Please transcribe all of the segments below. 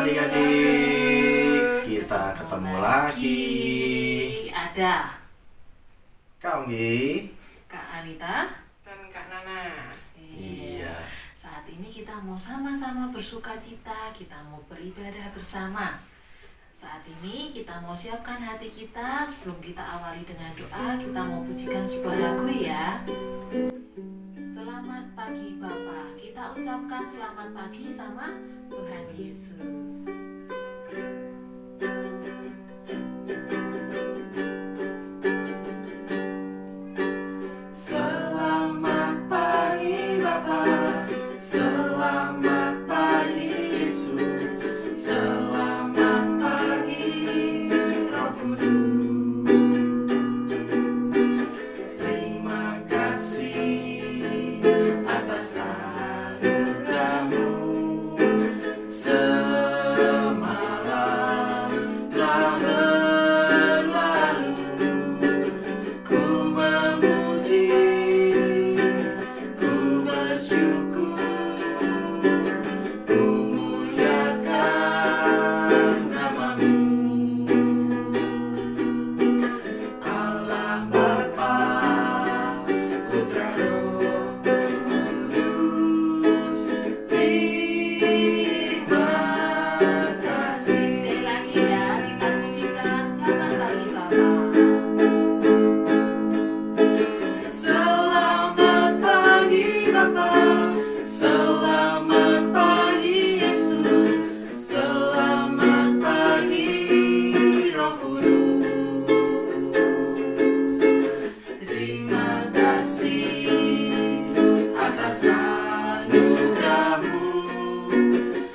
adik-adik, kita ketemu lagi. Ada Kak Onggi, Kak Anita dan Kak Nana. Iya. Saat ini kita mau sama-sama bersuka cita, kita mau beribadah bersama. Saat ini kita mau siapkan hati kita. Sebelum kita awali dengan doa, kita mau pujikan sebuah lagu ya. Selamat pagi Bapa. Kita ucapkan selamat pagi sama Tuhan Yesus. Selamat pagi Bapa, selamat pagi Yesus, selamat pagi Roh Kudus. Terima kasih atas anugerah-Mu. Semalam telah berlalu, ku memuji, ku bersyukur, ku muliakan nama-Mu. Allah Bapa, Putra Roh Kudus, terima kasih. Sekali lagi ya, kita pujikan selamat pagi Bapa. Selamat pagi Bapa, selamat pagi Yesus, selamat pagi Roh Kudus. Terima kasih atas anugerah-Mu.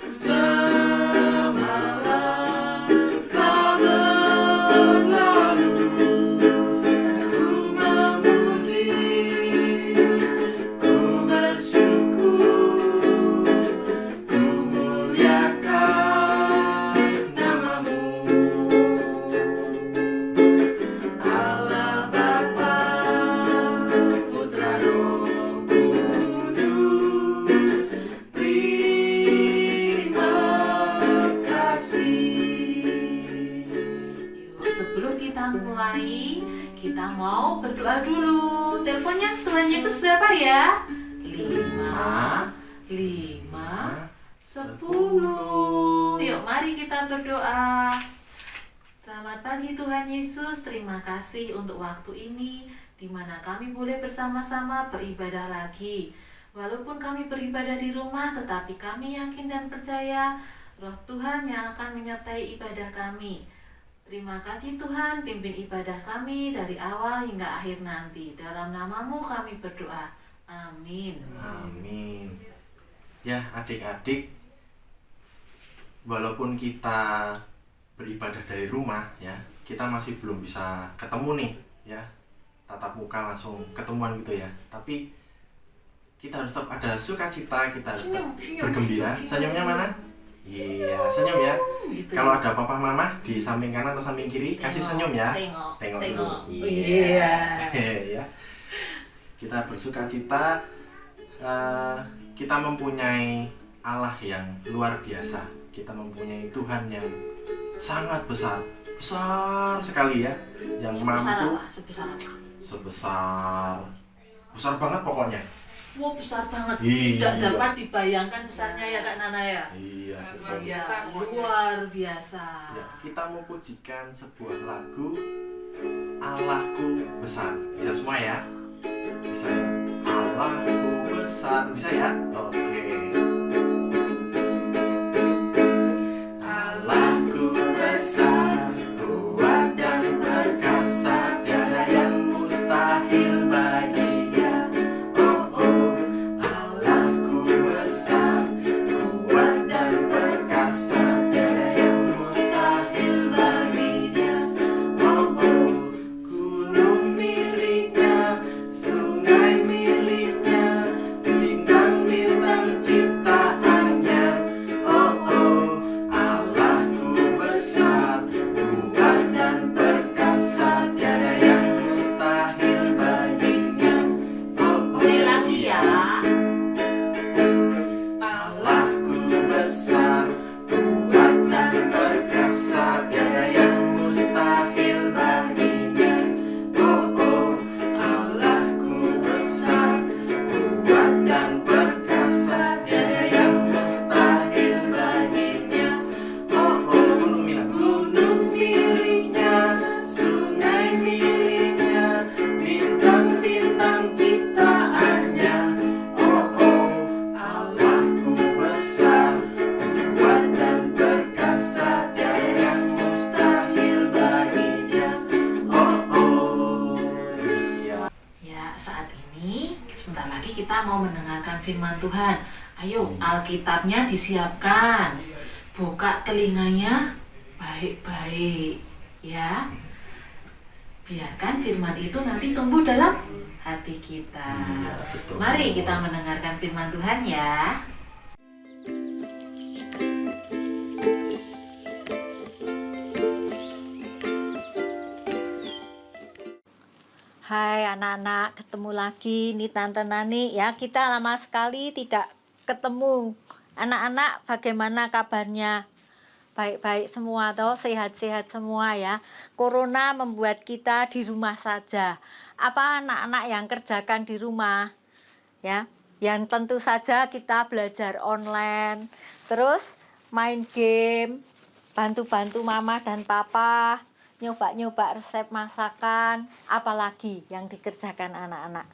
Semalam telah berlalu, ku memuji, ku bersyukur, ku muliakan nama-Mu. Allah Bapa, Putra Roh Kudus, terima kasih. Yuk, sebelum kita mulai, kita mau berdoa dulu. Teleponnya Tuhan Yesus berapa ya? 5, 5, 10. Yuk, mari kita berdoa. Selamat pagi Tuhan Yesus, terima kasih untuk waktu ini di mana kami boleh bersama-sama beribadah lagi. Walaupun kami beribadah di rumah, tetapi kami yakin dan percaya Roh Tuhan yang akan menyertai ibadah kami. Terima kasih Tuhan, pimpin ibadah kami dari awal hingga akhir nanti. Dalam nama-Mu kami berdoa. Amin. Amin. Ya adik-adik, walaupun kita beribadah dari rumah ya, kita masih belum bisa ketemu nih ya, tatap muka langsung ketemuan gitu ya. Tapi kita harus tetap ada sukacita, kita harus tetap bergembira. Senyumnya mana? Iya, senyum ya. Gitu. Kalau ada papa mama di samping kanan atau samping kiri, kasih senyum ya. Tengok Tengok dulu. Iya. Ya. Kita bersukacita, kita mempunyai Allah yang luar biasa. Kita mempunyai Tuhan yang sangat besar, besar sekali ya, yang Sebesar mampu apa? Sebesar apa? besar banget pokoknya. Wah, besar banget. Iya. Tidak dapat dibayangkan besarnya ya Kak Nana ya. Iya. Luar Iya, biasa pokoknya. luar biasa. Ya, kita mau pujikan sebuah lagu Allahku besar. Bisa semua ya? Bisa ya? Allahku besar. Bisa ya? Oke. Allahku besar, kuat dan perkasa, tiada yang mustahil baginya. Oh oh, Allahku besar, kuat dan perkasa, tiada yang mustahil baginya. Oh oh, gunung miliknya, sungai miliknya, bintang miliknya. kita mau mendengarkan firman Tuhan. Ayo, Alkitabnya disiapkan. Buka telinganya baik-baik ya. Biarkan firman itu nanti tumbuh dalam hati kita. Iya, betul. Mari kita mendengarkan firman Tuhan ya. Hai anak-anak, ketemu lagi nih Tante Nani ya. Kita lama sekali tidak ketemu. Anak-anak bagaimana kabarnya? Baik-baik semua toh, sehat-sehat semua ya. Corona membuat kita di rumah saja. Apa anak-anak yang kerjakan di rumah? Ya, yang tentu saja kita belajar online, terus main game, bantu-bantu mama dan papa, nyoba-nyoba resep masakan, apalagi yang dikerjakan anak-anak.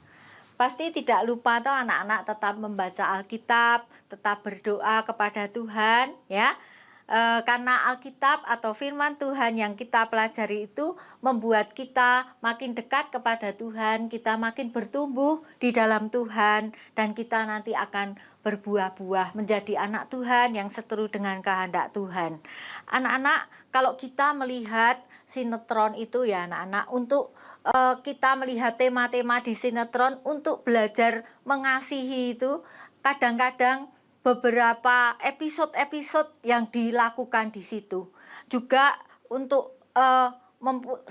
Pasti tidak lupa toh anak-anak tetap membaca Alkitab, tetap berdoa kepada Tuhan ya. Karena Alkitab atau firman Tuhan yang kita pelajari itu membuat kita makin dekat kepada Tuhan, kita makin bertumbuh di dalam Tuhan, dan kita nanti akan berbuah-buah menjadi anak Tuhan yang seteru dengan kehendak Tuhan. Anak-anak, kalau kita melihat sinetron itu ya anak-anak, untuk kita melihat tema-tema di sinetron untuk belajar mengasihi itu, kadang-kadang beberapa episode-episode yang dilakukan di situ juga untuk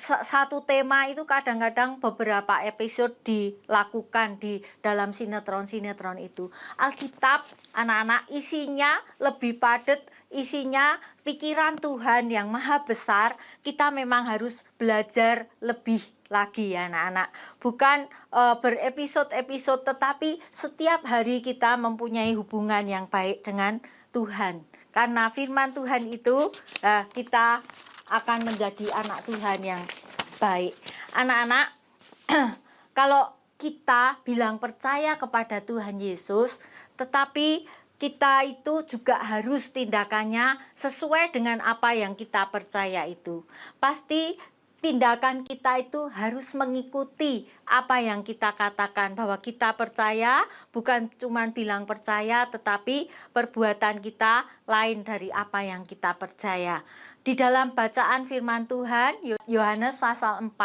satu tema itu kadang-kadang beberapa episode dilakukan di dalam sinetron-sinetron itu. Alkitab anak-anak isinya lebih padat, isinya pikiran Tuhan yang maha besar. Kita memang harus belajar lebih lagi ya anak-anak, bukan berepisode-episode, tetapi setiap hari kita mempunyai hubungan yang baik dengan Tuhan. Karena firman Tuhan itu kita akan menjadi anak Tuhan yang baik. Anak-anak, kalau kita bilang percaya kepada Tuhan Yesus, tetapi kita itu juga harus tindakannya sesuai dengan apa yang kita percaya itu. Pasti tindakan kita itu harus mengikuti apa yang kita katakan, bahwa kita percaya, bukan cuma bilang percaya, tetapi perbuatan kita lain dari apa yang kita percaya. Di dalam bacaan firman Tuhan, Yohanes pasal 4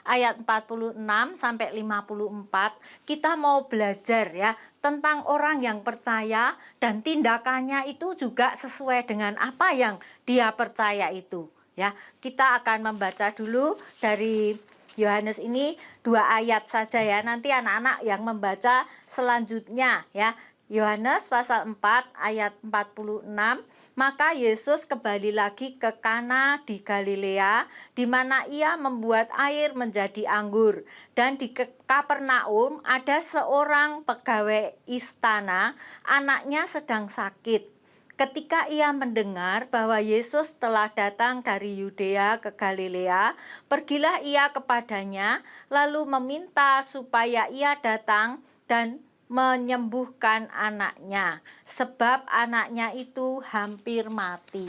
ayat 46 sampai 54, kita mau belajar ya tentang orang yang percaya dan tindakannya itu juga sesuai dengan apa yang dia percaya itu. Ya, kita akan membaca dulu dari Yohanes ini 2 ayat saja ya. Nanti anak-anak yang membaca selanjutnya ya. Yohanes pasal 4 ayat 46. Maka Yesus kembali lagi ke Kana di Galilea, di mana ia membuat air menjadi anggur. Dan di Kapernaum ada seorang pegawai istana, anaknya sedang sakit. Ketika ia mendengar bahwa Yesus telah datang dari Yudea ke Galilea, pergilah ia kepadanya, lalu meminta supaya ia datang dan menyembuhkan anaknya, sebab anaknya itu hampir mati.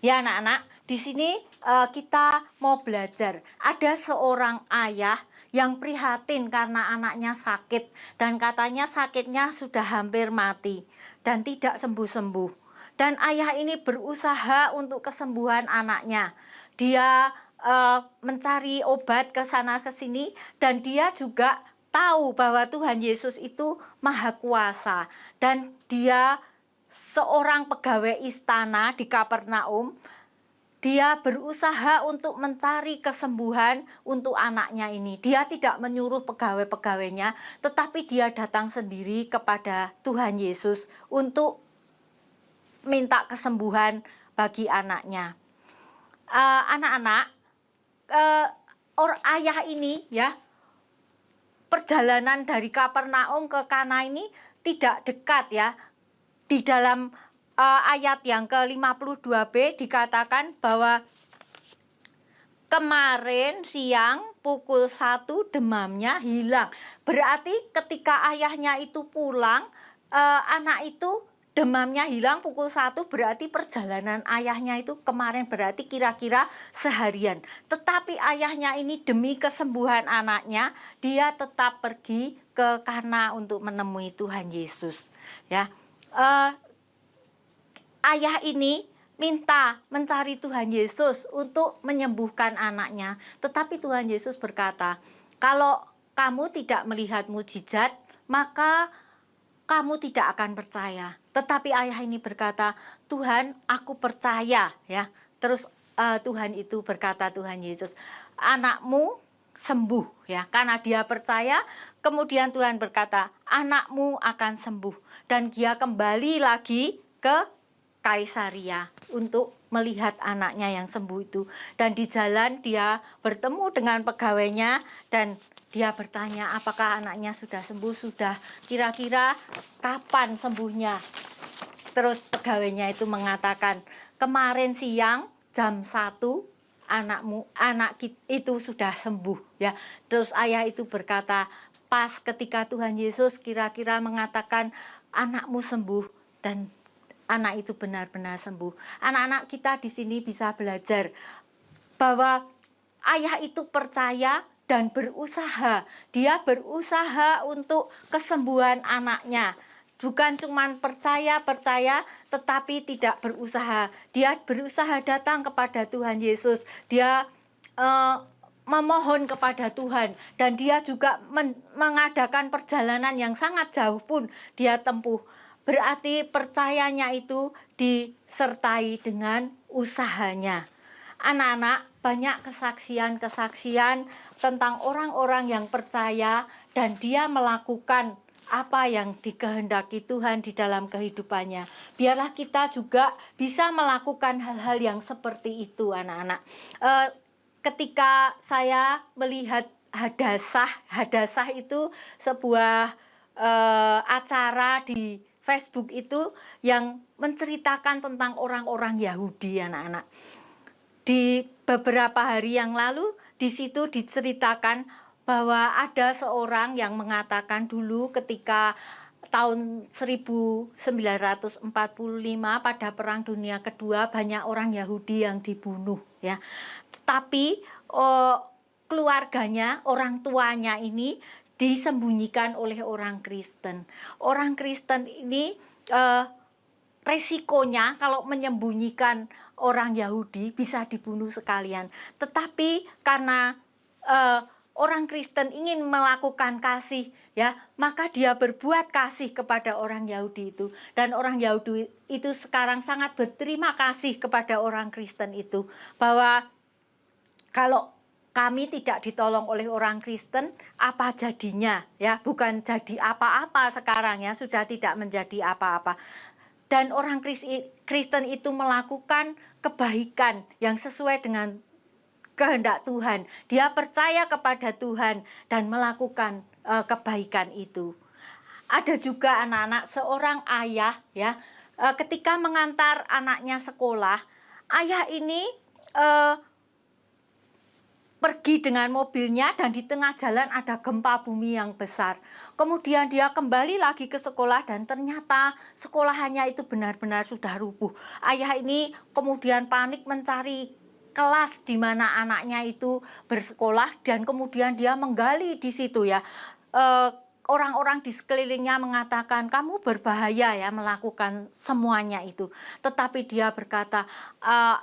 Ya anak-anak, di sini kita mau belajar. Ada seorang ayah yang prihatin karena anaknya sakit, dan katanya sakitnya sudah hampir mati dan tidak sembuh-sembuh. Dan ayah ini berusaha untuk kesembuhan anaknya. Dia mencari obat ke sana ke sini, dan dia juga tahu bahwa Tuhan Yesus itu maha kuasa. Dan dia seorang pegawai istana di Kapernaum. Dia berusaha untuk mencari kesembuhan untuk anaknya ini. Dia tidak menyuruh pegawai-pegawainya, tetapi dia datang sendiri kepada Tuhan Yesus untuk minta kesembuhan bagi anaknya. Anak-anak, ayah ini ya, perjalanan dari Kapernaum ke Kana ini tidak dekat ya. Di dalam ayat yang ke-52b dikatakan bahwa kemarin siang pukul 1 demamnya hilang. Berarti ketika ayahnya itu pulang, anak itu demamnya hilang pukul 1, berarti perjalanan ayahnya itu kemarin berarti kira-kira seharian. Tetapi ayahnya ini demi kesembuhan anaknya, dia tetap pergi ke Kana untuk menemui Tuhan Yesus. Ya, ayah ini minta mencari Tuhan Yesus untuk menyembuhkan anaknya. Tetapi Tuhan Yesus berkata, kalau kamu tidak melihat mujizat, maka kamu tidak akan percaya. Tetapi ayah ini berkata, Tuhan, aku percaya. Ya, terus Tuhan itu berkata, Tuhan Yesus, anakmu sembuh, ya, karena dia percaya. Kemudian Tuhan berkata, anakmu akan sembuh, dan dia kembali lagi ke Kaisaria untuk melihat anaknya yang sembuh itu. Dan di jalan dia bertemu dengan pegawainya dan dia bertanya, apakah anaknya sudah sembuh? Sudah. Kira-kira kapan sembuhnya? Terus pegawainya itu mengatakan, kemarin siang jam 1 anak itu sudah sembuh, ya. Terus ayah itu berkata, pas ketika Tuhan Yesus kira-kira mengatakan anakmu sembuh, dan anak itu benar-benar sembuh. Anak-anak kita di sini bisa belajar bahwa ayah itu percaya dan berusaha. Dia berusaha untuk kesembuhan anaknya. Bukan cuma percaya, tetapi tidak berusaha. Dia berusaha datang kepada Tuhan Yesus. Dia memohon kepada Tuhan. Dan dia juga mengadakan perjalanan yang sangat jauh pun dia tempuh. Berarti percayanya itu disertai dengan usahanya. Anak-anak, banyak kesaksian-kesaksian tentang orang-orang yang percaya dan dia melakukan apa yang dikehendaki Tuhan di dalam kehidupannya. Biarlah kita juga bisa melakukan hal-hal yang seperti itu, anak-anak. Ketika saya melihat Hadasah itu sebuah acara di Facebook itu yang menceritakan tentang orang-orang Yahudi, anak-anak. Di beberapa hari yang lalu di situ diceritakan bahwa ada seorang yang mengatakan dulu ketika tahun 1945 pada Perang Dunia Kedua banyak orang Yahudi yang dibunuh, ya. Tetapi keluarganya, orang tuanya ini disembunyikan oleh orang Kristen. Orang Kristen ini resikonya kalau menyembunyikan orang Yahudi bisa dibunuh sekalian. Tetapi karena orang Kristen ingin melakukan kasih, ya, maka dia berbuat kasih kepada orang Yahudi itu. Dan orang Yahudi itu sekarang sangat berterima kasih kepada orang Kristen itu, bahwa kalau kami tidak ditolong oleh orang Kristen, apa jadinya, ya? Bukan jadi apa-apa sekarang, ya, sudah tidak menjadi apa-apa. Dan orang Kristen itu melakukan kebaikan yang sesuai dengan kehendak Tuhan. Dia percaya kepada Tuhan dan melakukan kebaikan itu. Ada juga anak-anak, seorang ayah, ya, ketika mengantar anaknya sekolah, ayah ini pergi dengan mobilnya dan di tengah jalan ada gempa bumi yang besar. Kemudian dia kembali lagi ke sekolah dan ternyata sekolahannya itu benar-benar sudah rubuh. Ayah ini kemudian panik mencari kelas di mana anaknya itu bersekolah dan kemudian dia menggali di situ, ya. Orang-orang di sekelilingnya mengatakan kamu berbahaya, ya, melakukan semuanya itu. Tetapi dia berkata,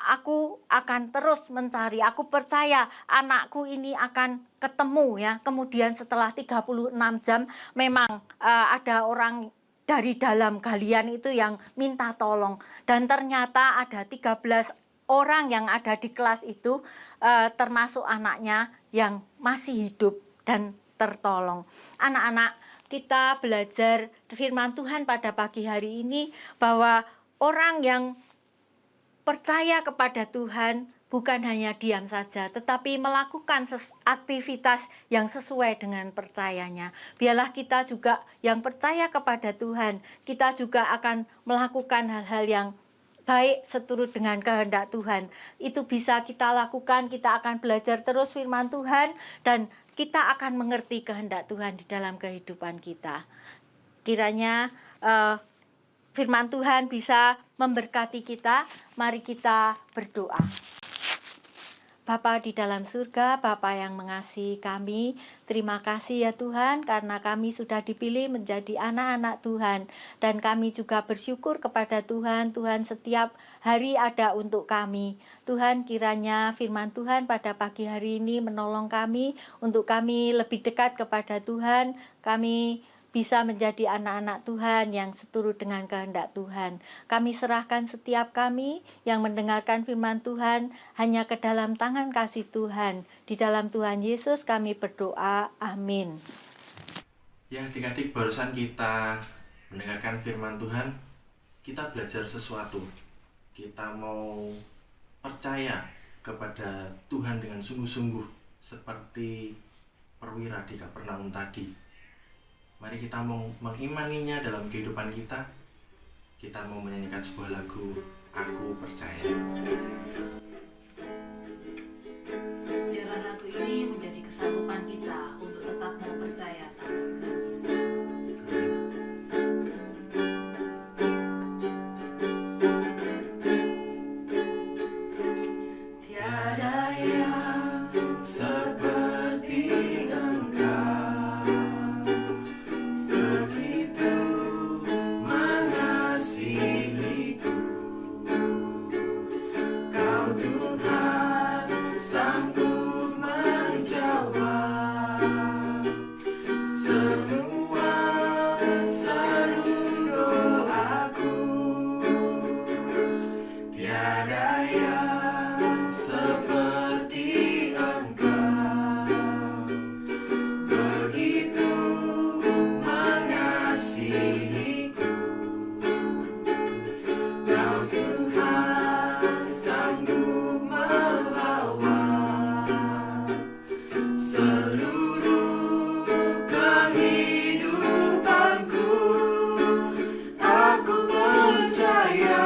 aku akan terus mencari, aku percaya anakku ini akan ketemu, ya. Kemudian setelah 36 jam memang ada orang dari dalam galian itu yang minta tolong. Dan ternyata ada 13 orang yang ada di kelas itu, termasuk anaknya yang masih hidup dan tertolong. Anak-anak, kita belajar firman Tuhan pada pagi hari ini bahwa orang yang percaya kepada Tuhan bukan hanya diam saja, tetapi melakukan aktivitas yang sesuai dengan percayanya. Biarlah kita juga yang percaya kepada Tuhan, kita juga akan melakukan hal-hal yang baik seturut dengan kehendak Tuhan. Itu bisa kita lakukan, kita akan belajar terus firman Tuhan dan kita akan mengerti kehendak Tuhan di dalam kehidupan kita. Kiranya firman Tuhan bisa memberkati kita. Mari kita berdoa. Bapa di dalam surga, Bapa yang mengasihi kami, terima kasih ya Tuhan karena kami sudah dipilih menjadi anak-anak Tuhan. Dan kami juga bersyukur kepada Tuhan, Tuhan setiap hari ada untuk kami. Tuhan kiranya firman Tuhan pada pagi hari ini menolong kami, untuk kami lebih dekat kepada Tuhan, kami bisa menjadi anak-anak Tuhan yang seturut dengan kehendak Tuhan. Kami serahkan setiap kami yang mendengarkan firman Tuhan hanya ke dalam tangan kasih Tuhan. Di dalam Tuhan Yesus kami berdoa. Amin. Ya, adik-adik, barusan kita mendengarkan firman Tuhan, kita belajar sesuatu. Kita mau percaya kepada Tuhan dengan sungguh-sungguh seperti perwira di Kapernaum tadi. Mari kita mau mengimaninya dalam kehidupan kita. Kita mau menyanyikan sebuah lagu, Aku Percaya. Biarlah lagu ini menjadi kesanggupan kita untuk tetap mau percaya sama Tuhan Yesus. Tiada yang seperti Engkau, segitu mengasihiku. Kau Tuhan sanggup menjawab semua seru doaku. Tiada yang seperti Engkau, begitu mengasihiku. Kau Tuhan sanggup melawat seluruh kehidupanku. Aku percaya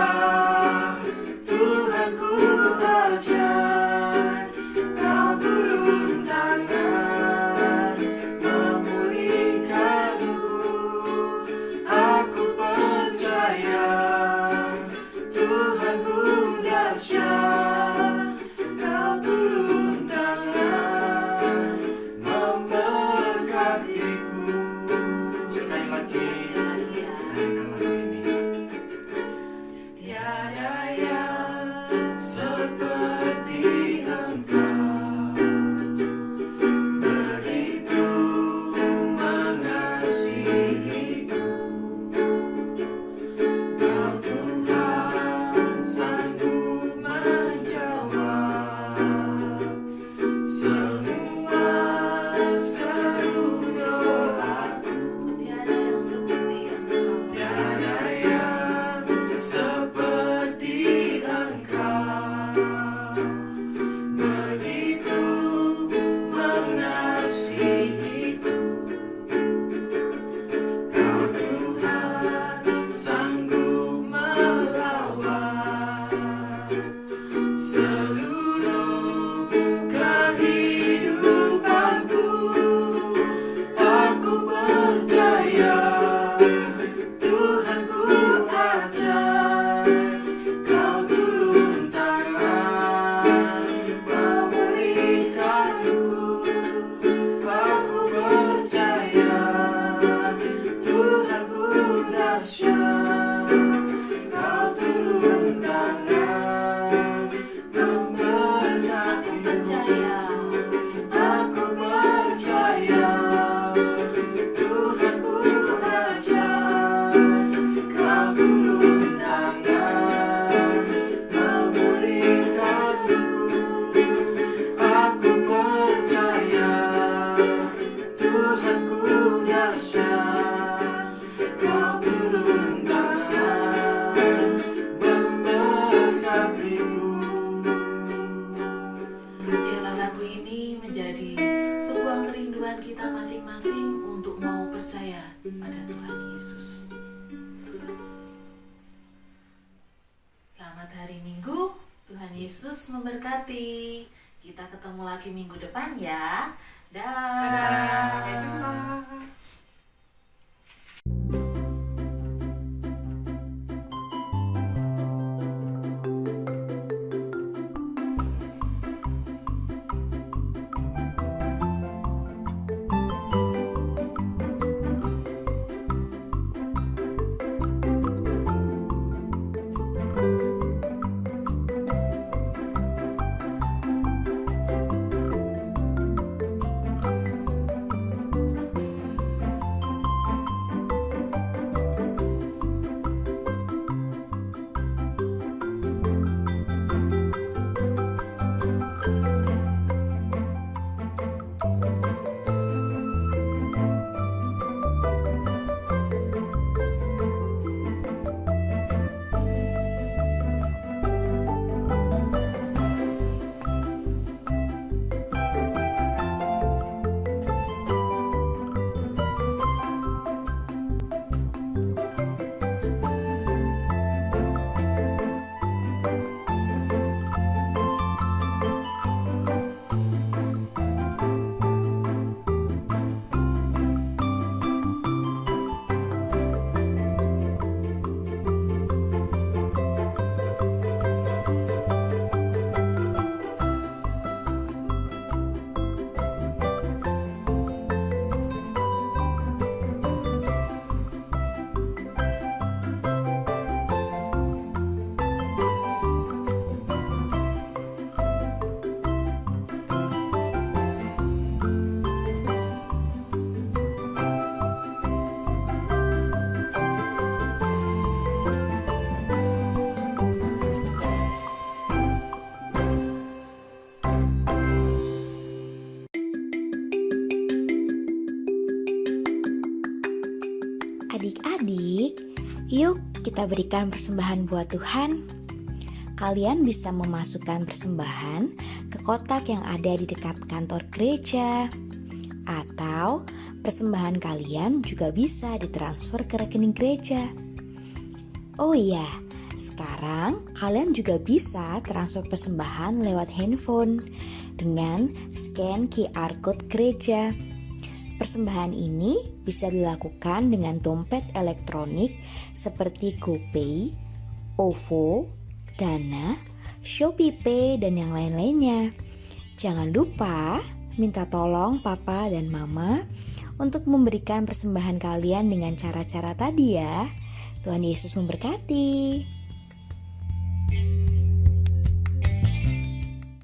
Tuhanku ajar, Kau turun tangan memulihkanku. Aku percaya Tuhanku dahsyat, Kau turun tangan memberkatiku. Sekali lagi, Ya. nyanyikan lagu ini. Tiada yang seperti Engkau, begitu mengasihiku. Kau Tuhan sanggup menjawab semua seru doaku. tiada yang seperti Engkau. Tiada yang seperti Engkau, begitu mengasihiku. Kau Tuhan sanggup melawat seluruh kehidupanku. Aku percaya Tuhanku ajar, Kau turun tangan memulihkanku. Aku percaya Tuhanku dahsyat, Kau turun tangan Aku memberkatiku. percaya. Aku percaya Tuhanku ajar, Kau turun tangan memulihkanku. Aku percaya Tuhanku dahsyat, Kau turun tangan memberkatiku. Biarlah lagu ini menjadi sebuah kerinduan kita masing-masing untuk mau percaya pada Tuhan Yesus. Selamat hari Minggu, Tuhan Yesus memberkati. Kita ketemu lagi minggu depan ya. Dadah, sampai jumpa. Adik-adik, yuk kita berikan persembahan buat Tuhan. Kalian bisa memasukkan persembahan ke kotak yang ada di dekat kantor gereja. Atau persembahan kalian juga bisa ditransfer ke rekening gereja. Oh iya, sekarang kalian juga bisa transfer persembahan lewat handphone dengan scan QR code gereja. Persembahan ini bisa dilakukan dengan dompet elektronik seperti GoPay, OVO, Dana, ShopeePay, dan yang lain-lainnya. Jangan lupa minta tolong Papa dan Mama untuk memberikan persembahan kalian dengan cara-cara tadi ya. Tuhan Yesus memberkati.